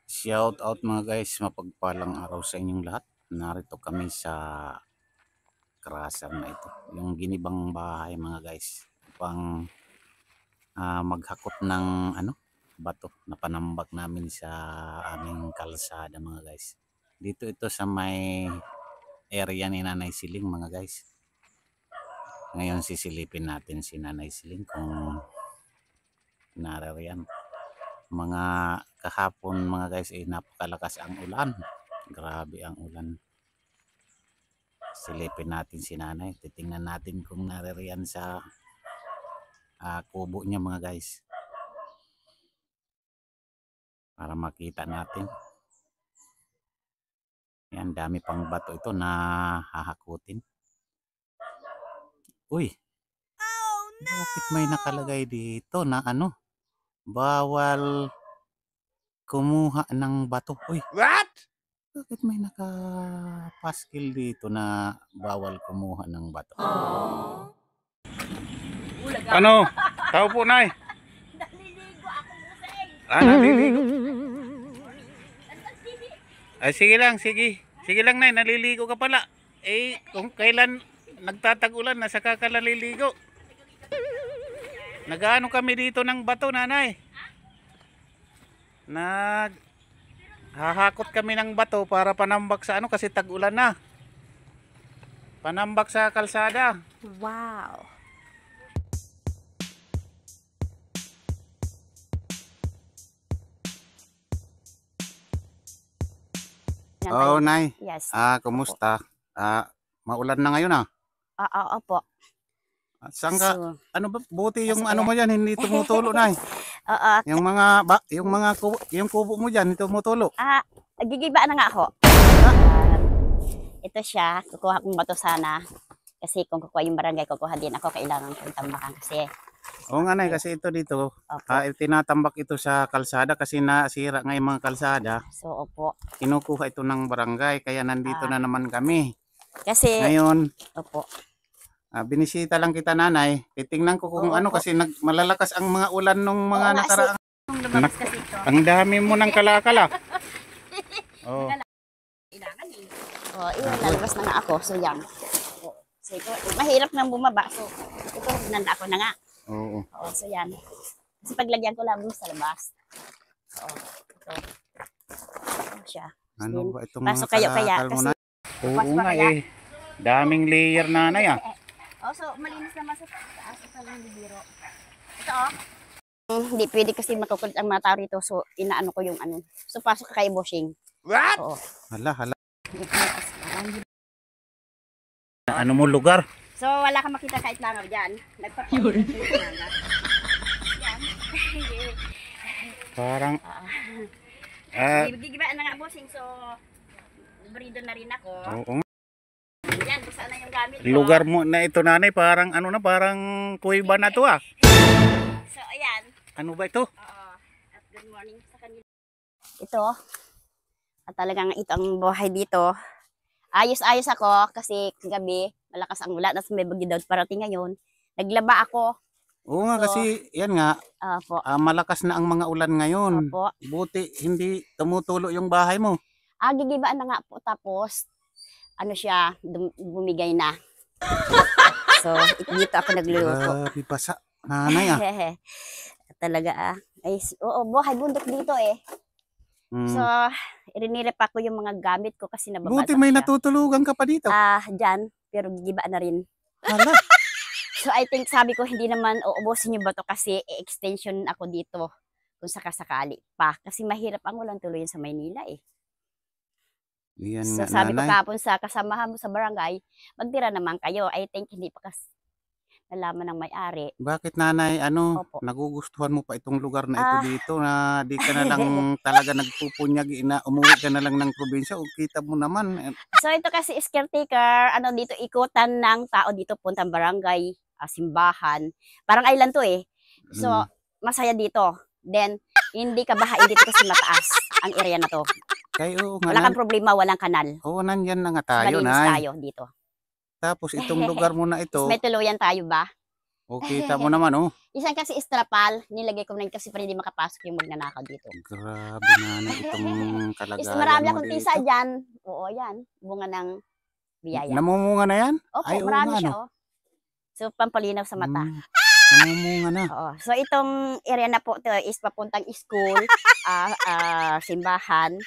Shout out mga guys, mapagpalang araw sa inyong lahat. Narito kami sa Krasang na ito, yung ginibang bahay mga guys, upang maghakot ng bato na panambak namin sa aming kalsada mga guys. Dito ito sa may area ni Nanay Siling mga guys. Ngayon sisilipin natin si Nanay Siling kung naririyan. Mga kahapon mga guys ay napakalakas ang ulan. Grabe ang ulan. Silipin natin si Nanay. Titingnan natin kung naririyan sa kubo niya mga guys. Para makita natin. Yan, dami pang bato ito na hahakutin. Uy! Oh, no! Bakit may nakalagay dito na bawal kumuha ng bato? Uy! What? Bakit may nakapaskil dito na bawal kumuha ng bato? Aww. Ano? Tao po, Nay. Naliligo ako busing. Naliligo. Ay, sige lang, sige. Sige lang, Nay, naliligo ka pala. Eh, kung kailan nagtatag-ulan, nasa ka naliligo. Nag-ano kami dito ng bato, Nanay? Hahakot kami ng bato para panambak sa kasi tag-ulan na. Panambak sa kalsada. Wow. Oh, Nay. Yes. Kumusta? Maulan na ngayon Opo. Saan ka? Ano ba? Buti yung mo yan, hindi tumutulo, Nay. Oo. Yung kubo mo diyan, hindi tumutulo. Gigiba na nga ako. Ito siya, kukuha kong bato sana. Kasi kung kukuha yung barangay, kukuha din ako, kailangan kong tambakan kasi. Oo nga, Nay, kasi ito dito, tinatambak ito sa kalsada kasi nasira nga yung mga kalsada. So, opo. Kinukuha ito ng barangay, kaya nandito na naman kami. Kasi, ngayon, opo. Binisita lang kita, Nanay. Titingnan ko kung kasi malalakas ang mga ulan nung mga nakaraang. Ang dami mo ng kalakala. Oh. Ilangan lalabas na nga ako. So, yan. So, ito, mahirap nang bumaba. So, ito, nanda ako na nga. Oo. So, yan. Kasi paglagyan ko lang sa labas. Ito. Ito siya. Ano ba itong mga kalakal mo, Nay? Oo nga eh. Daming layer, Nanay so malinis naman sa taas sa lang bibiro. Ito hindi pwede kasi makukulit ang mga tao rito. So inaano ko yung So pasok ka kay Bossing. What? Oo. Hala. Ano mo lugar? So wala kang makita kahit langaw diyan. Nagpapakita lang. Yan. Parang gigiba na nga Bossing. So brido na rin ako. Oo. Yan, saan na yung gamit ko. Lugar mo na ito, Nanay, parang parang kuweba na to So ayan. Ano ba ito? At good morning sa kanila. Ito. At talagang ito ang buhay dito. Ayos-ayos ako kasi kagabi malakas ang ulan at may bagyo daw parating ngayon. Naglaba ako. Oo nga, kasi yan nga. Malakas na ang mga ulan ngayon. Opo. Buti hindi tumutulo yung bahay mo. Gigibaan na nga po tapos siya, bumigay na. So, dito ako nagluluto. Grabe basa, Nanay Talaga buhay bundok dito eh. So, irinirep ako yung mga gamit ko kasi nababasa. Buti may natutulugan ka pa dito. Dyan, pero gigiba na rin. Hala. So, I think sabi ko hindi naman uubusin yung bato kasi extension ako dito kung sakasakali pa. Kasi mahirap ang ulan tuloy sa Maynila eh. Yan so nga, sabi Nanay. ko kapon sa kasamahan mo sa barangay, magtira naman kayo. I think hindi pa nalaman ng may-ari. Bakit, Nanay, Opo. nagugustuhan mo pa itong lugar na ito dito na di ka na lang talaga nagpupunyag na umuwi ka na lang ng probinsya o kita mo naman. So ito kasi is caretaker, dito ikutan ng tao dito puntang barangay, simbahan. Parang island to eh. So masaya dito. Then hindi ka bahain dito kasi mataas ang area na to. Wala kang problema, walang kanal. Oo, nandyan na nga tayo, Malinis Nay. tayo dito. Tapos itong lugar mo na ito. May tuluyan tayo ba? O kita mo naman, oh. Isang kasi estrapal, nilagay ko na yun kasi para hindi makapasok yung magnanakaw dito. Grabe nanay itong kalagayan Marami mo akong dito. tisa dyan. Oo, yan. Bunga ng biyaya. Namumunga na yan? Opo, Ay, oo marami nga, siya, no? oh. So, pampalinaw sa mata. Namumunga na. Oo. So, itong area na po ito is papuntang school, simbahan,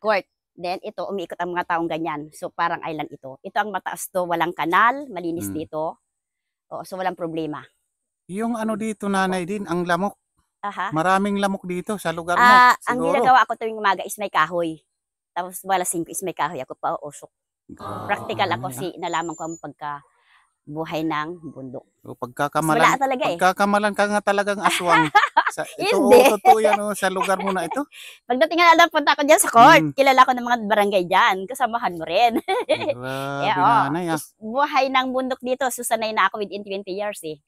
court. Then, ito, umiikot ang mga taong ganyan. So, parang island ito. Ito ang mataas to, walang kanal, malinis dito. Oo, so, walang problema. Yung ano dito, nanay din, ang lamok. Aha. Maraming lamok dito sa lugar mo. Ang ginagawa ko tuwing umaga is may kahoy. Tapos, alas 5 is may kahoy. Ako pa usok. Practical ako nalaman ko ang pagkabuhay ng bundok. So, Wala talaga eh. pagkakamalan ka nga talagang aswang. Ito, Hindi. totoo yan, sa lugar mo na ito. Pagdating nga lang, punta ko dyan sa court. Kilala ko ng mga barangay dyan. Kasamahan mo rin. Grabe, nanay, Buhay ng bundok dito. Susanay na ako within 20 years eh.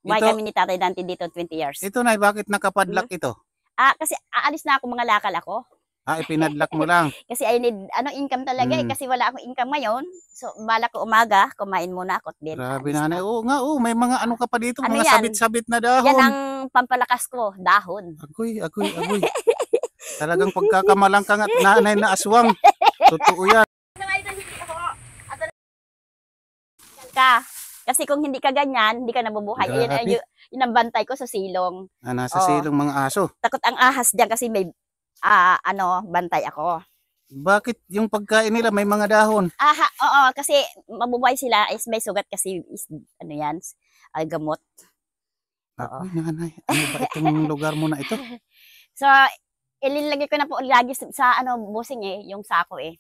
Buhay kami ni Tatay Dante dito 20 years. Ito, nay, bakit nakapadlock ito? Kasi aalis na ako, mga lakal ako. Ipinadlock mo lang. Kasi I need income talaga eh. Kasi wala akong income ngayon. So, bala ko umaga, kumain muna ako. Grabe, nanay. Oo nga, may mga ano ka pa dito, Ano mga yan? sabit-sabit na dahon. Yan ang pampalakas ko, dahon. Agoy. Talagang pagkakamalang ka nga, nanay na aswang. Totoo yan. Kasi kung hindi ka ganyan, hindi ka nabubuhay. Yun ang bantay ko sa silong. Nasa silong mga aso. Takot ang ahas dyan kasi may bantay ako. Bakit yung pagkain nila may mga dahon? Oo, kasi mabubuhay sila is may sugat kasi is, gamot. Ako, nanay, ano ba itong lugar mo na ito? So, ililagay ko na po lagi sa busing yung sako eh.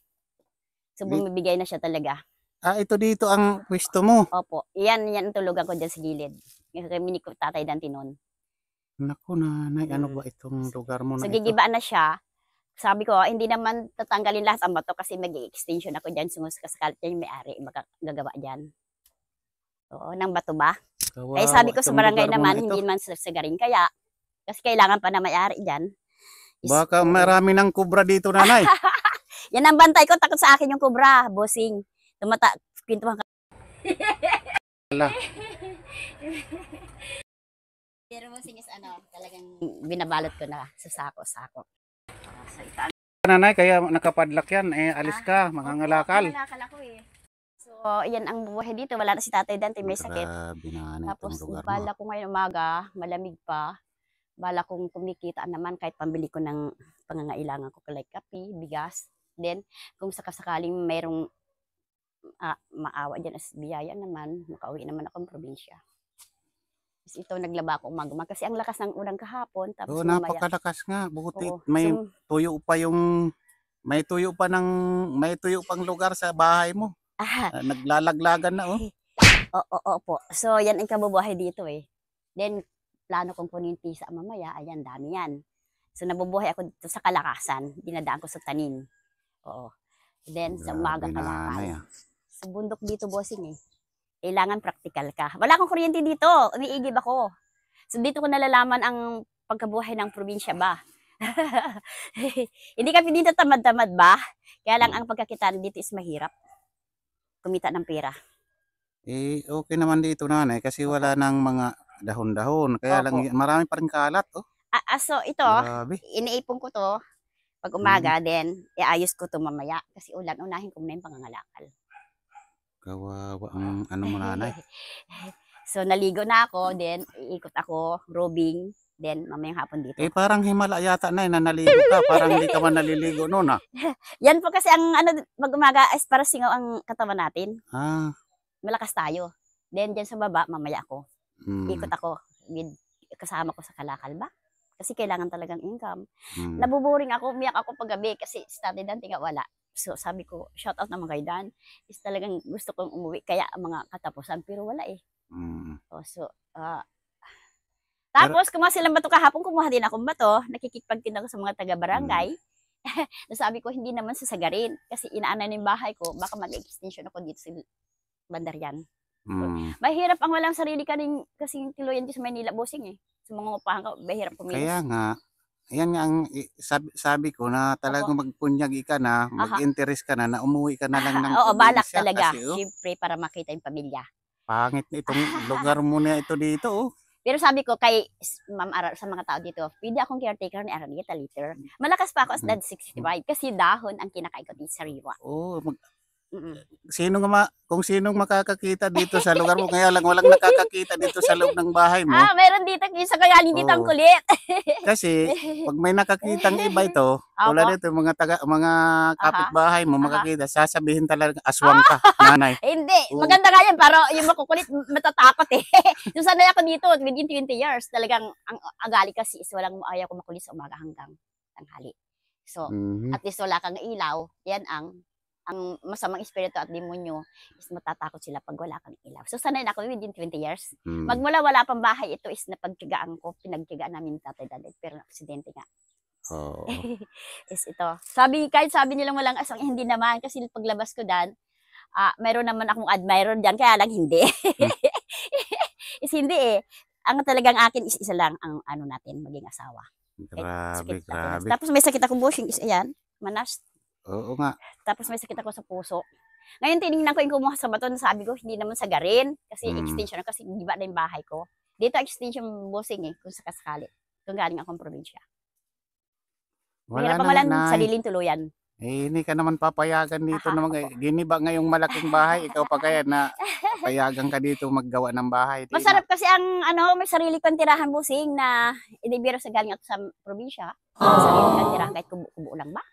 So, bumibigay na siya talaga. Ito dito ang pwesto mo. Opo, yan ang tulugan ko dyan sa gilid. Kami ni Tatay Dante nun. Naku, nanay, ano ba itong lugar mo na So, ito? gigibaan na siya. Sabi ko, hindi naman tatanggalin lahat ang bato kasi mag-extension ako dyan. Sakalit yan yung may-ari, magagawa dyan. Oo, ng bato ba? Kaya sabi ko sa barangay naman, hindi man sagarin kaya. Kasi kailangan pa na may-ari dyan. Baka marami ng kubra dito, nanay. Yan ang bantay ko, takot sa akin yung kubra, bossing. Kwintuhan ka. Pero bossing is talagang binabalot ko na sa sako-sako. Nanay, kaya nakapadlock yan, alis ka, mangangalakal. Mangangalakal ako eh. So, yan ang buhay dito. Wala na si Tatay Dante, may sakit. Grabe, nanay, Tapos, itong lugar mo. bala ko ngayon umaga, malamig pa. Bala kong kumikita naman kahit pambili ko ng pangangailangan ko like kape, bigas. Then, kung sakasakaling mayroong maawa dyan as biyaya naman, makauwi naman ako ng probinsya. Tapos ito, naglaba ako umaga kasi ang lakas ng ulan kahapon. Tapos napakalakas nga. Buti may tuyo pa yung, may tuyo pang lugar sa bahay mo. Naglalaglagan na, oh. Oo po. So, yan ang kabubuhay dito eh. Then, plano kong kunin tisa mamaya. Ayan, dami yan. So, nabubuhay ako dito sa kalakasan. Dinadaan ko sa tanin. Oo. Then, sa umaga kalakal. Sa bundok dito, bossing eh. Kailangan practical ka. Wala akong kuryente dito. Umiigib ako. So, dito ko nalalaman ang pagkabuhay ng probinsya ba. Hindi kami dito tamad-tamad ba? Kaya lang ang pagkakitaan dito is mahirap. Kumita ng pera. Okay naman dito, nanay, kasi wala nang mga dahon-dahon. Kaya lang marami pa rin kalat, oh. So ito, iniipon ko to pag umaga, then iayos ko to mamaya. Kasi unahin ko muna yung pangangalakal. Kawawa ang mo, nanay. So naligo na ako, then iikot ako, robing, then mamayang hapon dito. Parang himala yata na naligo ka. Parang hindi ka man naliligo noon, Yan po kasi ang pag umaga is para singaw ang katawan natin. Malakas tayo. Then dyan sa baba, mamaya ako. Ikot ako, kasama ko sa kalakal ba? Kasi kailangan talagang income. Nabuboring ako, umiyak ako pag gabi kasi Tatay Dante nga wala. So sabi ko, shout out naman kay Dan. Is talagang gusto kong umuwi, kaya mga katapusan, pero wala eh. Tapos kumuha silang bato kahapon, kumuha din akong bato. Nakikipagtinda ko sa mga taga-barangay. Nasabi ko, hindi naman sasagarin. Kasi inaanan yung bahay ko, baka mag-extension ako dito sa Bandaryan. Mahirap ang walang sarili kasi tiluyan dito sa Manila, bossing eh. Sa mga upahan ko, mahirap kumilos. Kaya nga, yan nga ang sabi ko na talagang magpunyagi ka na, mag-interest ka na umuwi ka na lang ng balak probinsya talaga. kasi, Siyempre, para makita yung pamilya. Pangit na itong lugar mo na ito dito, oh. Pero sabi ko kay Ma'am Ara sa mga tao dito, pwede akong caretaker ni Aranita later. Malakas pa ako as dad 65 kasi dahon ang kinakain ko dito sa Riwa. Oh, Mm-mm. kung sinong makakakita dito sa lugar mo, kaya lang walang nakakakita dito sa loob ng bahay mo. Meron dito isa kaya hindi dito ang Oo. kulit. Kasi pag may nakakitang iba ito, tulad nito mga kapitbahay mo makakita, sasabihin talaga aswang ka, nanay. Hindi, Oo. maganda nga yan, pero yung makukulit, matatakot eh. Yung sanay ako dito, within 20 years, talagang ang agali kasi is ayaw ko makulit sa umaga hanggang tanghali. So, Mhm. at least wala kang ilaw, yan ang masamang espiritu at demonyo is matatakot sila pag wala kang ilaw. So, sanay na ako within 20 years. Mm. Magmula wala pang bahay, ito is napagtigaan ko, pinagtigaan namin tatay daddy, pero aksidente nga. Oo. Is ito. Kahit sabi nilang walang aswang, hindi naman, kasi paglabas ko dan, mayroon naman akong admirer dyan, kaya lang hindi. Is hindi eh. Ang talagang akin is isa lang ang ano natin, maging asawa. Grabe, Sakit natin. grabe. Tapos may sakit akong bushing is ayan, manas. Oo nga. Tapos may sakit ako sa puso. Ngayon tinignan ko yung kumuha sa bato, sabi ko hindi naman sagarin kasi extension kasi di ba na yung bahay ko. Dito extension busing eh kung sakasakali. Kung galing akong probinsya. Wala Mahirap pa malan na, sa nay. liling tuluyan. Eh, hindi ka naman papayagan dito na Opo. giniba ngayong malaking bahay. Ikaw pa kaya na papayagan ka dito maggawa ng bahay. Di Masarap kasi ang may sarili kong tirahan busing na inibiro sa galing ako sa probinsya. Sarili kong tirahan kahit kubo-kubo lang ba?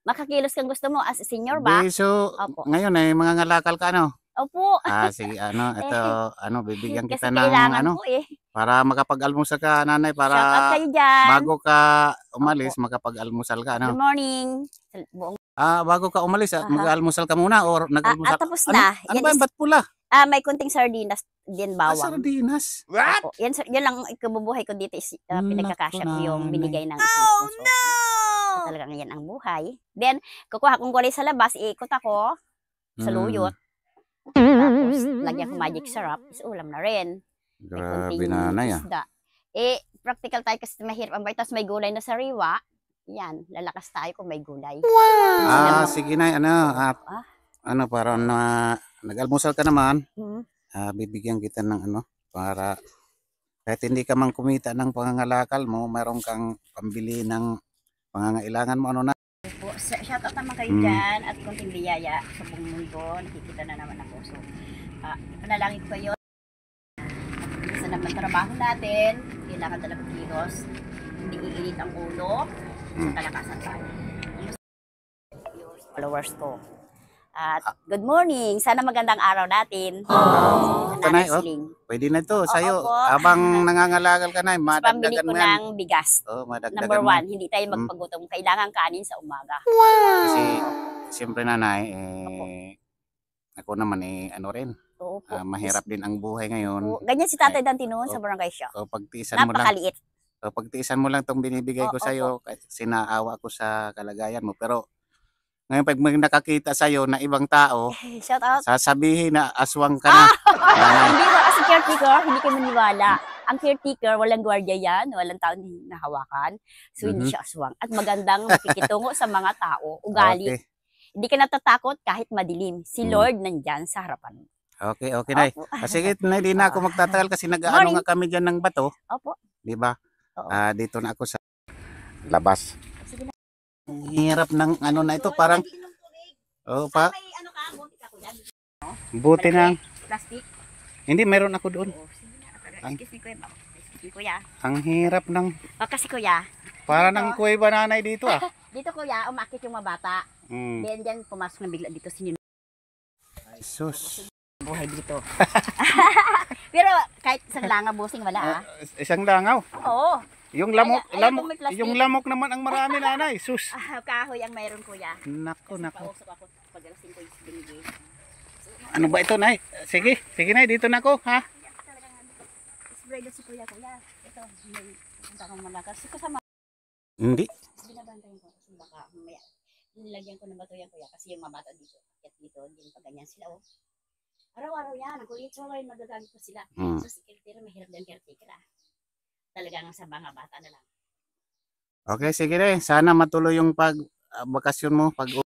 Makakilos kang gusto mo as a senior ba? Di, so, Opo. ngayon ay mga ngalakal ka, ano? Opo. Sige, ito, bibigyan Kasi kita ng, kailangan po eh. para makapag-almusal ka, nanay, Shout out para kayo dyan. bago ka umalis, makapag-almusal ka, ano? Good morning. Buong, Bago ka umalis, Aha. mag-almusal ka muna or nag-almusal? tapos na. Ano Yan ba is, yung ba't pula? may kunting sardinas din bawang. Sardinas. Opo. Yan lang ikabubuhay ko dito is pinagkakasya ko yung nanay. binigay ng isang sponsor. So, talagang yan ang buhay. Then, kukuha kong gulay sa labas, iikot ako sa luyot. Tapos, lagyan ko magic syrup, is ulam na rin. May Grabe, kunting nanay, isda. Practical tayo kasi mahirap ang tapos may gulay na sariwa. Yan, lalakas tayo kung may gulay. Sige na, para na nag-almusal ka naman, bibigyan kita ng para kahit hindi ka man kumita ng pangangalakal mo, meron kang pambili ng pangangailangan mo, na. Shout out naman kayo dyan at kunting biyaya sa buong mundo. Nakikita na naman ako. So, panalangin ko kayo. Isa naman trabaho natin. Kailangan talaga kilos. Hindi iinit ang ulo. Sa kalakasan tayo. Followers ko. At good morning. Sana magandang araw natin. Tanay, Siling. pwede na ito sa'yo. Opo. Habang nangangalakal ka na, Pambili madagdagan ko mo yan. ng bigas. Madagdagan Number mo. 1, hindi tayo magpagutom. Kailangan kanin sa umaga. Kasi, siyempre nanay, ako naman rin. Opo. Mahirap din ang buhay ngayon. Ganyan si Tatay Dante noon sa barangay siya. Pagtiisan mo lang. Napakaliit. Pagtiisan mo lang itong binibigay ko sa'yo, sinaawa ko sa kalagayan mo. Pero, ngayon pag may nakakita sa'yo na ibang tao, Shout out. sasabihin na aswang ka na. Hindi ba kasi caretaker, hindi kayo maniwala. Ang caretaker, walang gwardiya yan, walang tao na hawakan. So, hindi siya aswang. At magandang makikitungo sa mga tao, ugali. Okay. Hindi ka natatakot kahit madilim. Si Lord nandyan sa harapan mo. Okay, Nay. Sige, Nay, di na ako magtatagal kasi nag-aano nga kami dyan ng bato. Opo. Di ba? Oo. Dito na ako sa labas. Sige na. Hirap ng na ito, parang, pa, May ano ka, buti ka kuya. buti ng, Plastic. hindi, meron ako doon. Oo, sige na. Excuse me kuya. Excuse me kuya. Ang hirap ng, Kasi kuya, para ng kuway bananay dito dito kuya, umakit yung mga bata. Mm. Then dyan, pumasok na bigla dito sinyo. Jesus. Buhay dito. Pero kahit isang langa busing wala Isang langaw. Oo. Yung lamok, Ayaw kung may plastic. yung lamok naman ang marami, nanay. Sus. Kahoy ang mayroon kuya. Nako. Pausap ako pag alas 5 yung binigay. Ano ba ito, nay? Sige, Nay, dito na ako, ha? Talagang spray doon si kuya. Ito, may punta kang malakas. Kasama, Hindi. binabantayan ko kasi baka mamaya. Nilagyan ko ng bato yan kuya kasi yung mga bata dito. At dito, hindi pa ganyan sila Araw-araw yan, ang kulit so ngayon magagamit pa sila. So si caretaker, mahirap din caretaker Talagang sa mga bata na lang. Okay, sige, Nay. Sana matuloy yung bakasyon mo,